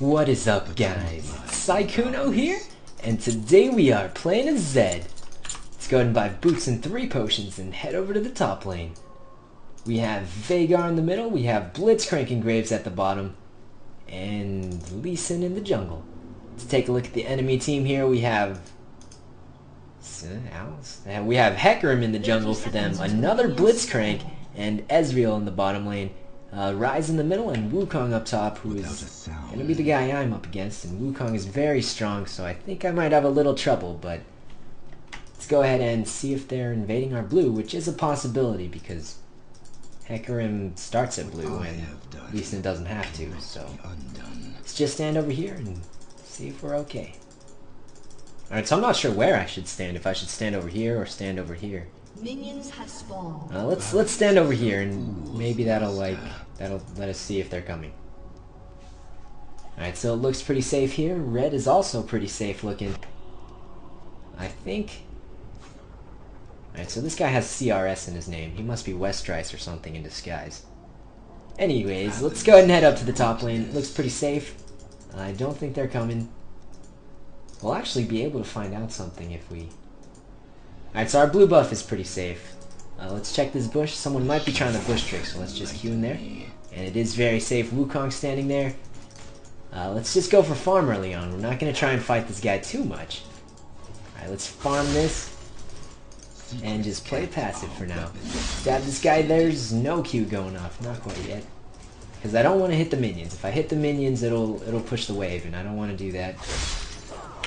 What is up, guys? Sykkuno here, and today we are playing as Zed. Let's go ahead and buy boots and 3 potions and head over to the top lane. We have Veigar in the middle, we have Blitzcrank and Graves at the bottom, and Lee Sin in the jungle. Let's take a look at the enemy team here. We have Hecarim in the jungle for them, another Blitzcrank, and Ezreal in the bottom lane. Ryze in the middle and Wukong up top, who is going to be the guy I'm up against, and Wukong is very strong, so I think I might have a little trouble, but let's go ahead and see if they're invading our blue, which is a possibility because Hecarim starts at blue and Lee Sin doesn't have to, so let's just stand over here and see if we're okay. Alright, so I'm not sure where I should stand, if I should stand over here or stand over here. Minions have spawned. Let's stand over here and maybe that'll let us see if they're coming. Alright, so it looks pretty safe here. Red is also pretty safe looking, I think. Alright, so this guy has CRS in his name. He must be Westrice or something in disguise. Anyways, let's go ahead and head up to the top lane. It looks pretty safe. I don't think they're coming. We'll actually be able to find out something if we... Alright, so our blue buff is pretty safe. Let's check this bush. Someone might be trying the bush trick, so let's just queue in there. And it is very safe. Wukong standing there. Let's just go for farm early on. We're not going to try and fight this guy too much. Alright, let's farm this. And just play passive for now. Stab this guy. There's no Q going off. Not quite yet. Because I don't want to hit the minions. If I hit the minions, it'll push the wave, and I don't want to do that.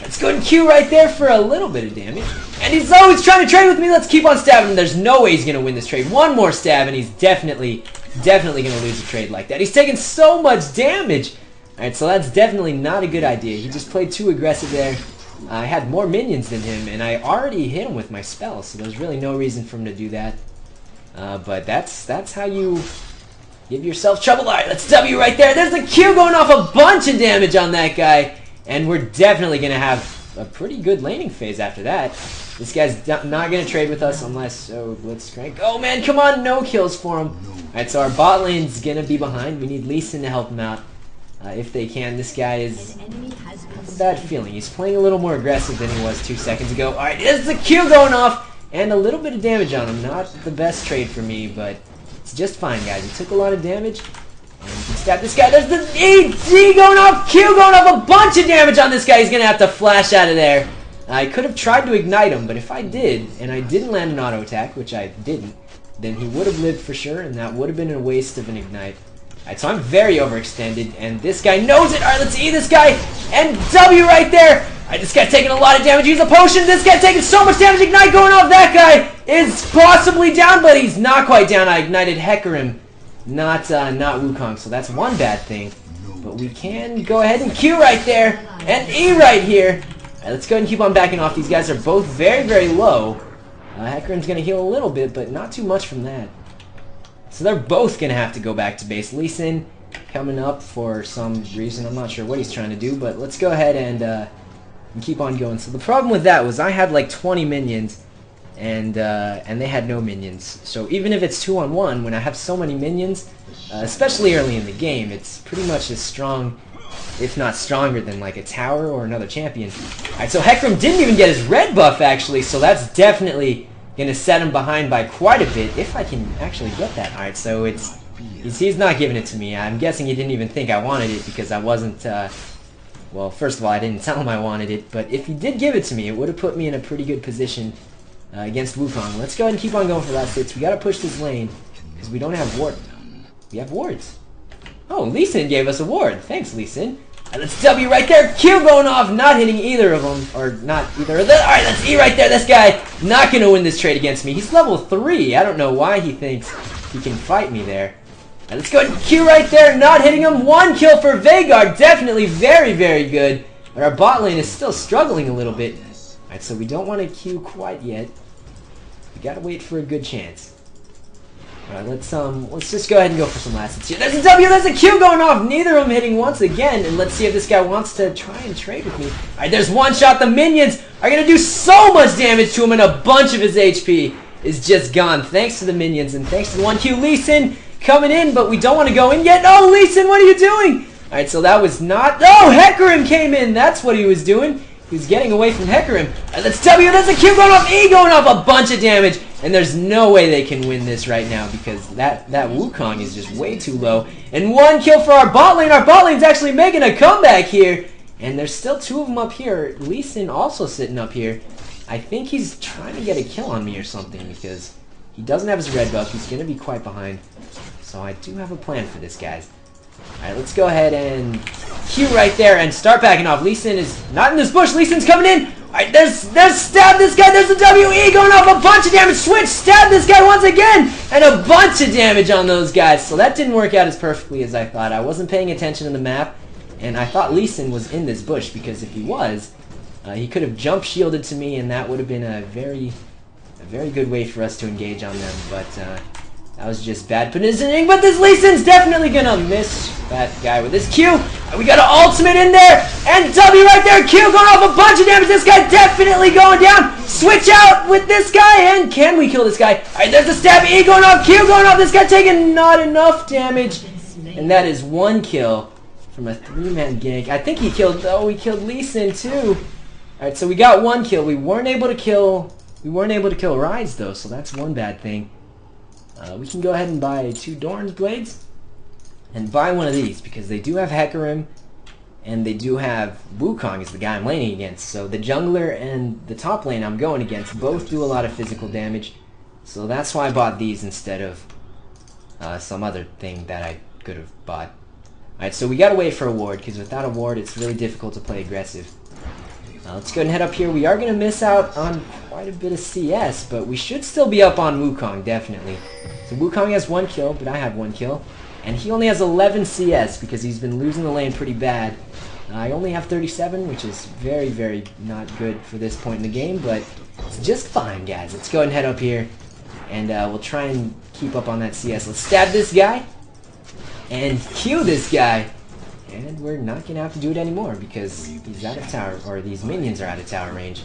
Let's go and Q right there for a little bit of damage. And he's always trying to trade with me. Let's keep on stabbing him. There's no way he's going to win this trade. One more stab and he's definitely going to lose a trade like that. He's taking so much damage. Alright, so that's definitely not a good idea. He just played too aggressive there. I had more minions than him and I already hit him with my spell. So there's really no reason for him to do that. But that's how you give yourself trouble. Alright, let's W right there. There's the Q going off a bunch of damage on that guy. And we're definitely going to have a pretty good laning phase after that. This guy's not going to trade with us unless... Oh, Blitzcrank. Oh, man, come on. No kills for him. Alright, so our bot lane's going to be behind. We need Lee Sin to help him out if they can. This guy is... I have a bad feeling. He's playing a little more aggressive than he was 2 seconds ago. Alright, there's the Q going off. And a little bit of damage on him. Not the best trade for me, but it's just fine, guys. He took a lot of damage. And you can stab this guy. There's the AD going off, Q going off, a bunch of damage on this guy. He's going to have to flash out of there. I could have tried to ignite him, but if I did, and I didn't land an auto attack, which I didn't, then he would have lived for sure, and that would have been a waste of an ignite. Alright, so I'm very overextended, and this guy knows it. Alright, let's E this guy, and W right there. Alright, this guy's taking a lot of damage. Use a potion. This guy's taking so much damage. Ignite going off. That guy is possibly down, but he's not quite down. I ignited Hecarim. Not Wukong, so that's one bad thing. But we can go ahead and Q right there, and E right here. Alright, let's go ahead and keep on backing off. These guys are both very, very low. Hecarim's going to heal a little bit, but not too much from that. So they're both going to have to go back to base. Lee Sin coming up for some reason. I'm not sure what he's trying to do, but let's go ahead and keep on going. So the problem with that was I had like 20 minions. And they had no minions. So even if it's 2-on-1, when I have so many minions, especially early in the game, it's pretty much as strong, if not stronger, than like a tower or another champion. Alright, so Hecarim didn't even get his red buff actually, so that's definitely going to set him behind by quite a bit, if I can actually get that. Alright, so he's not giving it to me. I'm guessing he didn't even think I wanted it because I wasn't, well, first of all, I didn't tell him I wanted it, but if he did give it to me, it would have put me in a pretty good position against Wukong. Let's go ahead and keep on going for last hits. We gotta push this lane because we don't have ward. We have wards. Oh, Lee Sin gave us a ward. Thanks, Lee Sin. Let's W right there. Q going off, not hitting either of them, or not either of them. All right, let's E right there. This guy not gonna win this trade against me. He's level 3. I don't know why he thinks he can fight me there. All right, let's go ahead and Q right there, not hitting him. 1 kill for Veigar. Definitely very, very good. But our bot lane is still struggling a little bit. All right, so we don't want to Q quite yet. We gotta wait for a good chance. Alright, let's just go ahead and go for some last hits here. There's a W, there's a Q going off, neither of them hitting once again, and let's see if this guy wants to try and trade with me. Alright, there's one shot. The minions are gonna do so much damage to him, and a bunch of his HP is just gone, thanks to the minions, and thanks to the 1Q. Lee Sin coming in, but we don't want to go in yet. No, Lee Sin, what are you doing? Alright, so that was not... Oh, Hecarim came in! That's what he was doing. He was getting away from Hecarim. Alright, let's W. There's a Q going off. E going off a bunch of damage. And there's no way they can win this right now because that Wukong is just way too low. And one kill for our bot lane. Our bot lane's actually making a comeback here. And there's still two of them up here. Lee Sin also sitting up here. I think he's trying to get a kill on me or something because he doesn't have his red buff. He's going to be quite behind. So I do have a plan for this, guys. Alright, let's go ahead and Q right there and start backing off. Lee Sin is not in this bush. Lee Sin's coming in. Alright, there's stab this guy. There's a WE going off a bunch of damage. Switch, stab this guy once again. And a bunch of damage on those guys. So that didn't work out as perfectly as I thought. I wasn't paying attention to the map. And I thought Lee Sin was in this bush because if he was, he could have jump shielded to me and that would have been a very good way for us to engage on them. But that was just bad positioning. But this Lee Sin's definitely gonna miss that guy with his Q. We got an ultimate in there. And W right there. Q going off a bunch of damage. This guy definitely going down. Switch out with this guy. And can we kill this guy? Alright, there's the stab. E going off. Q going off. This guy taking not enough damage. And that is one kill from a 3-man gank. I think he killed... Oh, he killed Lee Sin too. Alright, so we got one kill. We weren't able to kill Rise though, so that's one bad thing. We can go ahead and buy 2 Doran's Blades and buy one of these because they do have Hecarim and they do have Wukong is the guy I'm laning against. So the jungler and the top lane I'm going against both do a lot of physical damage. So that's why I bought these instead of some other thing that I could have bought. Alright, so we gotta wait for a ward because without a ward it's really difficult to play aggressive. Let's go ahead and head up here. We are going to miss out on quite a bit of CS, but we should still be up on Wukong, definitely. So Wukong has 1 kill, but I have 1 kill. And he only has 11 CS because he's been losing the lane pretty bad. I only have 37, which is very not good for this point in the game, but it's just fine, guys. Let's go ahead and head up here, and we'll try and keep up on that CS. Let's stab this guy, and Q this guy. And we're not going to have to do it anymore because he's out of tower, or these minions are out of tower range.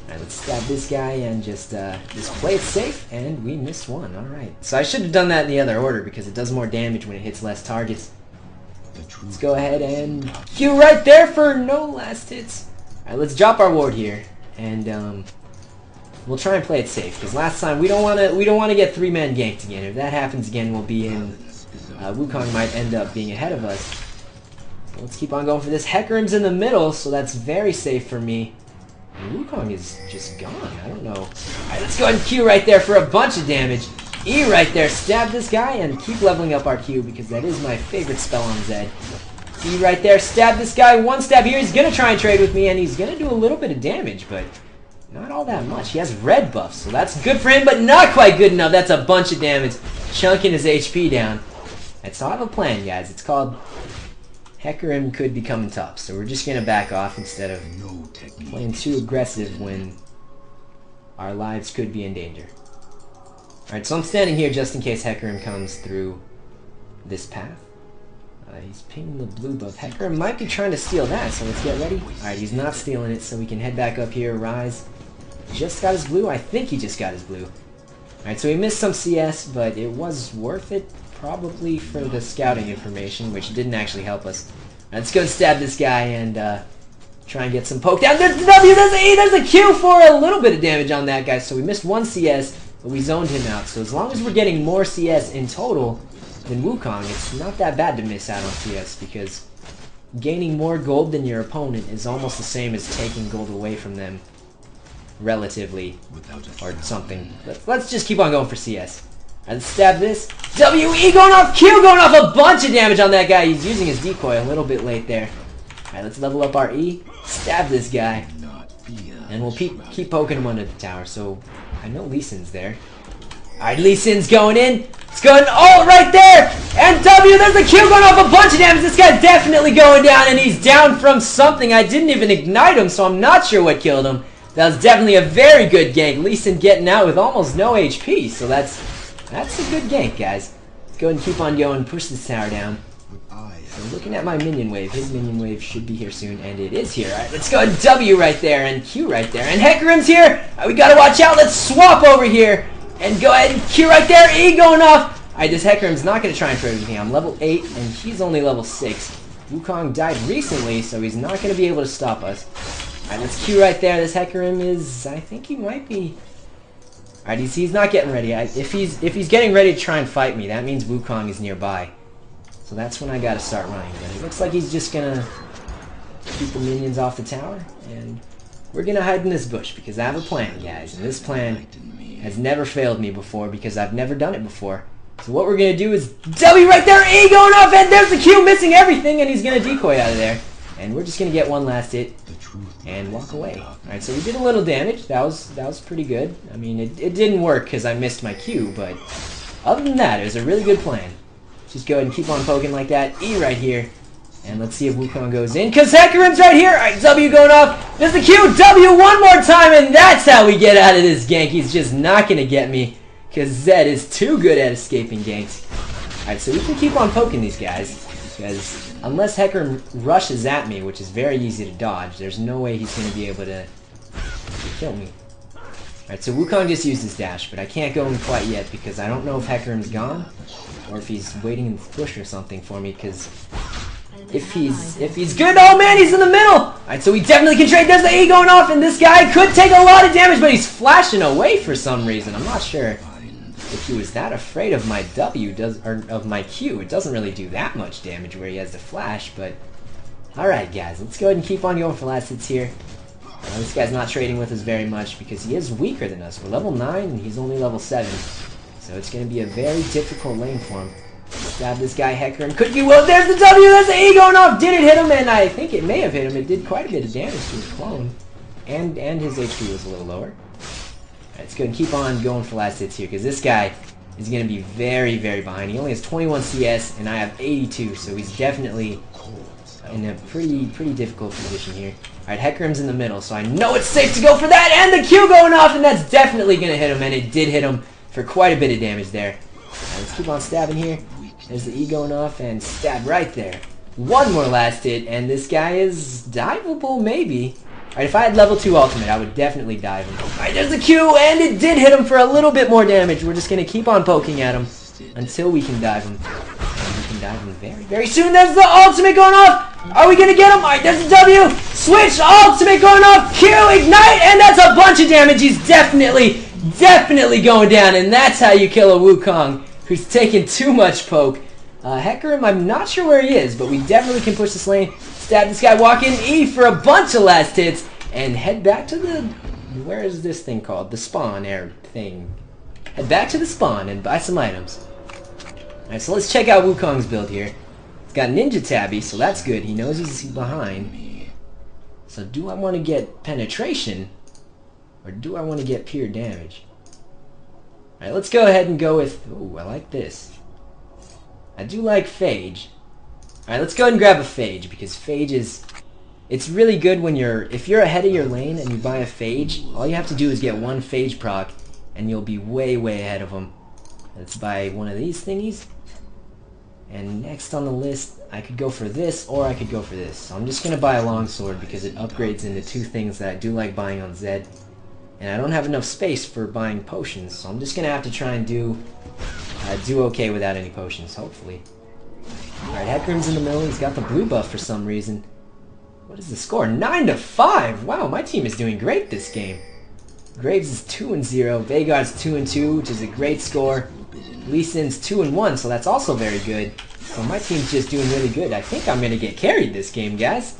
Alright, let's stab this guy and just play it safe, and we missed one. Alright, so I should have done that in the other order because it does more damage when it hits less targets. Let's go ahead and Q right there for no last hits. Alright, let's drop our ward here, and we'll try and play it safe because last time we don't want to get 3-man ganked again. If that happens again, we'll be in. Wukong might end up being ahead of us. Let's keep on going for this. Hecarim's in the middle, so that's very safe for me. And Wukong is just gone. I don't know. Alright, let's go ahead and Q right there for a bunch of damage. E right there. Stab this guy and keep leveling up our Q because that is my favorite spell on Zed. E right there. Stab this guy. 1 stab here. He's going to try and trade with me, and he's going to do a little bit of damage, but not all that much. He has red buffs, so that's good for him, but not quite good enough. That's a bunch of damage. Chunking his HP down. And so I have a plan, guys. It's called Hecarim could be coming top, so we're just going to back off instead of playing too aggressive when our lives could be in danger. Alright, so I'm standing here just in case Hecarim comes through this path. He's pinging the blue buff. Hecarim might be trying to steal that, so let's get ready. Alright, he's not stealing it, so we can head back up here. Rise just got his blue. I think he just got his blue. Alright, so we missed some CS, but it was worth it. Probably for the scouting information, which didn't actually help us. Let's go stab this guy and try and get some poke down. There's a W, there's an E, there's a Q for a little bit of damage on that guy. So we missed 1 CS, but we zoned him out. So as long as we're getting more CS in total than Wukong, it's not that bad to miss out on CS because gaining more gold than your opponent is almost the same as taking gold away from them relatively, or something. Let's just keep on going for CS. And stab this. WE going off, Q going off a bunch of damage on that guy. He's using his decoy a little bit late there. Alright, let's level up our E. Stab this guy. And we'll keep poking him under the tower. So, I know Lee Sin's there. Alright, Lee Sin's going in. It's going all right there. And W, there's the Q going off a bunch of damage. This guy's definitely going down, and he's down from something. I didn't even ignite him, so I'm not sure what killed him. That was definitely a very good gank. Lee Sin getting out with almost no HP, so that's a good gank, guys. Let's go ahead and keep on going. Push this tower down. I'm looking at my minion wave. His minion wave should be here soon, and it is here. Alright, let's go ahead and W right there, and Q right there. And Hecarim's here! We gotta watch out. Let's swap over here. And go ahead and Q right there. E going off. Alright, this Hecarim's not going to try and trade with me. I'm level 8, and he's only level 6. Wukong died recently, so he's not going to be able to stop us. Alright, let's Q right there. This Hecarim is... I think he might be... Alright, he's not getting ready. If he's getting ready to try and fight me, that means Wukong is nearby. So that's when I gotta start running. But it looks like he's just gonna keep the minions off the tower, and we're gonna hide in this bush because I have a plan, guys. And this plan has never failed me before because I've never done it before. So what we're gonna do is W right there, E going off, and there's the Q missing everything, and he's gonna decoy out of there. And we're just gonna get one last hit and walk away. Alright, so we did a little damage. That was pretty good. I mean, it didn't work because I missed my Q, but other than that, it was a really good plan. Just go ahead and keep on poking like that. E right here. And let's see if Wukong goes in. Because Hecarim's right here. Alright, W going off. There's the Q. W one more time. And that's how we get out of this gank. He's just not going to get me. Because Zed is too good at escaping ganks. Alright, so we can keep on poking these guys. Because unless Hecarim rushes at me, which is very easy to dodge, there's no way he's going to be able to kill me. Alright, so Wukong just used his dash. But I can't go in quite yet because I don't know if Hecarim's gone. Or if he's waiting in the bush or something for me, because if he's good, oh man, he's in the middle! Alright, so we definitely can trade. There's the E going off, and this guy could take a lot of damage, but he's flashing away for some reason. I'm not sure if he was that afraid of my W, or of my Q. It doesn't really do that much damage where he has the flash, but... Alright guys, let's go ahead and keep on going for last hits here. This guy's not trading with us very much because he is weaker than us. We're level 9 and he's only level 7. So it's going to be a very difficult lane for him. Stab this guy Hecarim. Could be well. There's the W. There's the E going off. Did it hit him? And I think it may have hit him. It did quite a bit of damage to his clone. And his HP was a little lower. Alright, let's go and keep on going for last hits here. Because this guy is going to be very, very behind. He only has 21 CS and I have 82. So he's definitely in a pretty difficult position here. Alright, Hecarim's in the middle. So I know it's safe to go for that. And the Q going off. And that's definitely going to hit him. And it did hit him for quite a bit of damage there. Right, let's keep on stabbing here. There's the E going off and stab right there. One more last hit, and this guy is diveable, maybe. Alright, if I had level 2 ultimate, I would definitely dive him. Alright, there's the Q, and it did hit him for a little bit more damage. We're just going to keep on poking at him until we can dive him. And we can dive him very, very soon. There's the ultimate going off! Are we going to get him? Alright, there's the W! Switch! Ultimate going off! Q! Ignite! And that's a bunch of damage! He's definitely going down, and that's how you kill a Wukong who's taking too much poke. Hecarim, I'm not sure where he is, but we definitely can push this lane, stab this guy, walk in, E for a bunch of last hits, and head back to the... Where is this thing called? The spawn air thing. Head back to the spawn and buy some items. Alright, so let's check out Wukong's build here. He's got Ninja Tabby, so that's good. He knows he's behind. So do I want to get penetration? Or do I want to get pure damage? Alright, let's go ahead and go with... Ooh, I like this. I do like Phage. Alright, let's go ahead and grab a Phage, because Phage is... It's really good when you're... If you're ahead of your lane and you buy a Phage, all you have to do is get one Phage proc, and you'll be way, way ahead of them. Let's buy one of these thingies. And next on the list, I could go for this, or I could go for this. So I'm just going to buy a longsword, because it upgrades into two things that I do like buying on Zed. And I don't have enough space for buying potions, so I'm just going to have to try and do okay without any potions, hopefully. Alright, Hecarim's in the middle. He's got the blue buff for some reason. What is the score? 9-5! Wow, my team is doing great this game. Graves is 2-0. Veigar's 2-2, which is a great score. Lee Sin's 2-1, so that's also very good. So my team's just doing really good. I think I'm going to get carried this game, guys.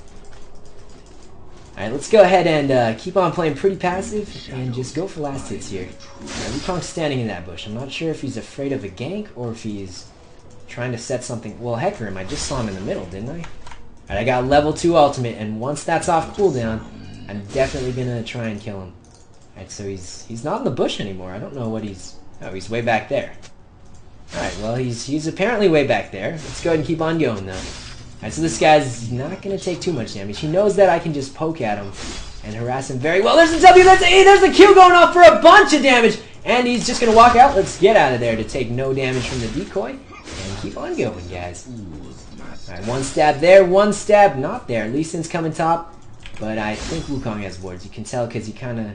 Alright, let's go ahead and keep on playing pretty passive and just go for last hits here. Wukong's standing in that bush. I'm not sure if he's afraid of a gank or if he's trying to set something... Well, Hecarim, I just saw him in the middle, didn't I? Alright, I got level 2 ultimate, and once that's off cooldown, I'm definitely going to try and kill him. Alright, so he's not in the bush anymore. I don't know what he's... Oh, he's way back there. Alright, well, he's apparently way back there. Let's go ahead and keep on going, though. Alright, so this guy's not going to take too much damage. He knows that I can just poke at him and harass him very well. There's the W, that's the A, there's the Q going off for a bunch of damage. And he's just going to walk out. Let's get out of there to take no damage from the decoy. And keep on going, guys. Alright, one stab there, one stab not there. Lee Sin's coming top. But I think Wukong has wards. You can tell because he kind of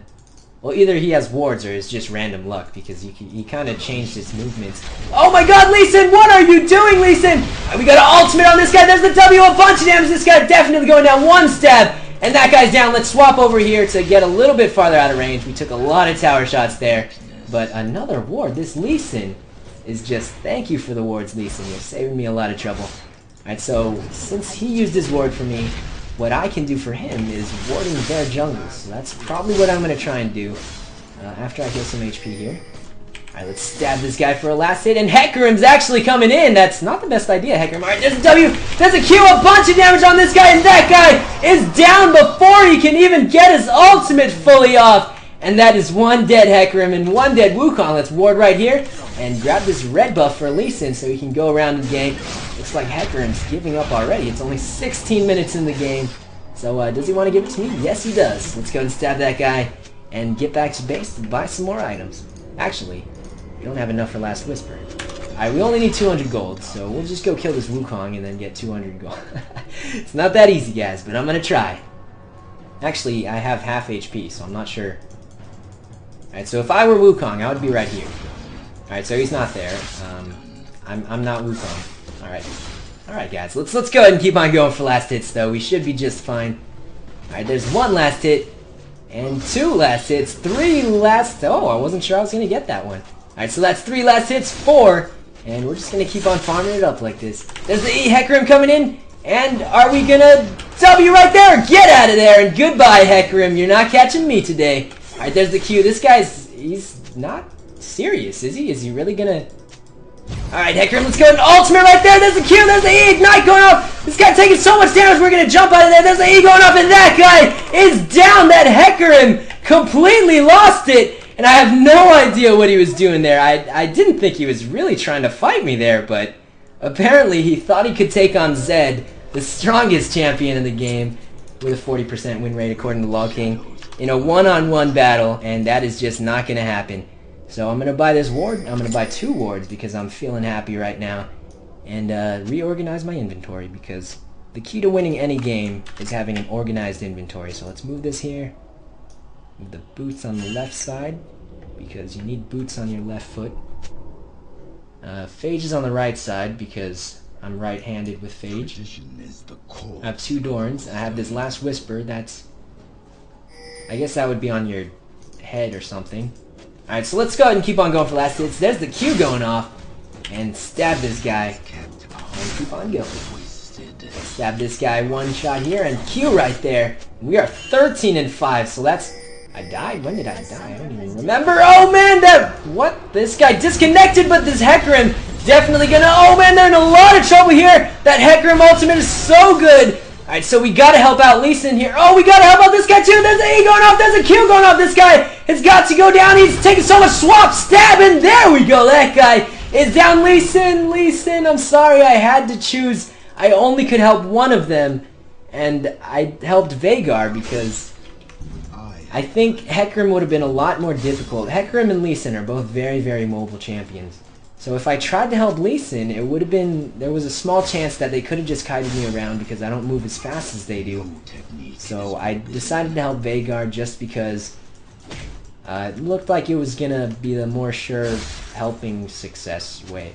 Well, either he has wards or it's just random luck because he kind of changed his movements. Oh my god, Lee Sin! What are you doing, Lee Sin? We got an ultimate on this guy. There's the W, a bunch of damage. This guy definitely going down. One stab, and that guy's down. Let's swap over here to get a little bit farther out of range. We took a lot of tower shots there. But another ward. This Lee Sin is just... Thank you for the wards, Lee Sin. You're saving me a lot of trouble. Alright, so since he used his ward for me, what I can do for him is warding their jungles. So that's probably what I'm going to try and do after I heal some HP here. Alright, let's stab this guy for a last hit. And Hecarim's actually coming in. That's not the best idea, Hecarim. Alright, there's a W. There's a Q. A bunch of damage on this guy. And that guy is down before he can even get his ultimate fully off. And that is one dead Hecarim and one dead Wukong. Let's ward right here and grab this red buff for Lee Sin so he can go around the game. Looks like Hecarim's giving up already. It's only 16 minutes in the game. So does he want to give it to me? Yes, he does. Let's go and stab that guy and get back to base to buy some more items. Actually, we don't have enough for Last Whisper. Alright, we only need 200 gold, so we'll just go kill this Wukong and then get 200 gold. It's not that easy, guys, but I'm going to try. Actually, I have half HP, so I'm not sure. Alright, so if I were Wukong, I would be right here. Alright, so he's not there. I'm not Wukong. Alright. Alright, guys, let's go ahead and keep on going for last hits, though. We should be just fine. Alright, there's one last hit, and two last hits, three last... Oh, I wasn't sure I was going to get that one. Alright, so that's three last hits, four, and we're just going to keep on farming it up like this. There's the E Hecarim coming in, and are we going to W right there? Get out of there, and goodbye, Hecarim. You're not catching me today. Alright, there's the Q. This guy's... he's not serious, is he? Is he really gonna... Alright, Hecarim, let's go. An ultimate right there. There's the Q. There's the E. Ignite going off. This guy taking so much damage. We're gonna jump out of there. There's the E going off, and that guy is down. That Hecarim completely lost it. And I have no idea what he was doing there. I didn't think he was really trying to fight me there, but apparently he thought he could take on Zed, the strongest champion in the game, with a 40% win rate according to LawKing, in a one-on-one battle, and that is just not going to happen. So I'm going to buy this ward. I'm going to buy two wards because I'm feeling happy right now, and reorganize my inventory because the key to winning any game is having an organized inventory. So let's move this here. Move the boots on the left side because you need boots on your left foot. Phage is on the right side because I'm right-handed with Phage. I have two Dorns. I have this Last Whisper. That's... I guess that would be on your head or something. Alright, so let's go ahead and keep on going for last hits. There's the Q going off. And stab this guy. And keep on going. Stab this guy one shot here. And Q right there. We are 13 and 5. So that's... I died? When did I die? I don't even remember. Oh man, that... What? This guy disconnected, but this Hecarim definitely gonna... Oh man, they're in a lot of trouble here. That Hecarim ultimate is so good. Alright, so we gotta help out Lee Sin here. Oh, we gotta help out this guy too. There's an E going off. There's a Q going off. This guy has got to go down. He's taking so much swap, stab, and there we go. That guy is down. Lee Sin, Lee Sin, I'm sorry. I had to choose. I only could help one of them, and I helped Veigar because I think Hecarim would have been a lot more difficult. Hecarim and Lee Sin are both very, very mobile champions. So if I tried to help Lee Sin, it would have been... There was a small chance that they could have just kited me around because I don't move as fast as they do. So I decided to help Veigar just because it looked like it was going to be the more sure helping success way.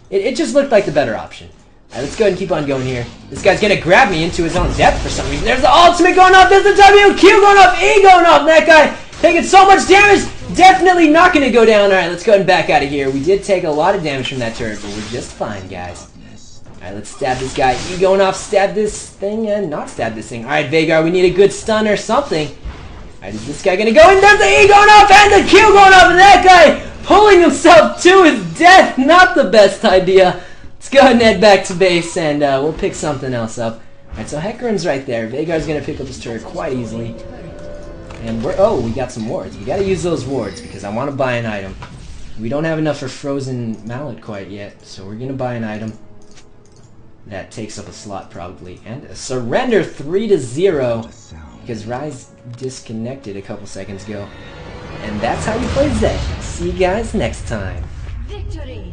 It just looked like the better option. Alright, let's go ahead and keep on going here. This guy's going to grab me into his own depth for some reason. There's the ultimate going off. There's the W, Q going off, E going off. That guy taking so much damage. Definitely not going to go down. Alright, let's go ahead and back out of here. We did take a lot of damage from that turret, but we're just fine, guys. Alright, let's stab this guy. E going off, stab this thing, and not stab this thing. Alright, Veigar, we need a good stun or something. Alright, is this guy going to go in? There's the E going off, and the Q going off, and that guy pulling himself to his death. Not the best idea. Let's go ahead and head back to base, and we'll pick something else up. Alright, so Hecarim's right there. Veigar's going to pick up this turret quite easily. And we're... Oh, we got some wards. We got to use those wards because I want to buy an item. We don't have enough for Frozen Mallet quite yet, so we're going to buy an item that takes up a slot probably. And a surrender 3-0 because Rise disconnected a couple seconds ago. And that's how you play Zed. See you guys next time. Victory!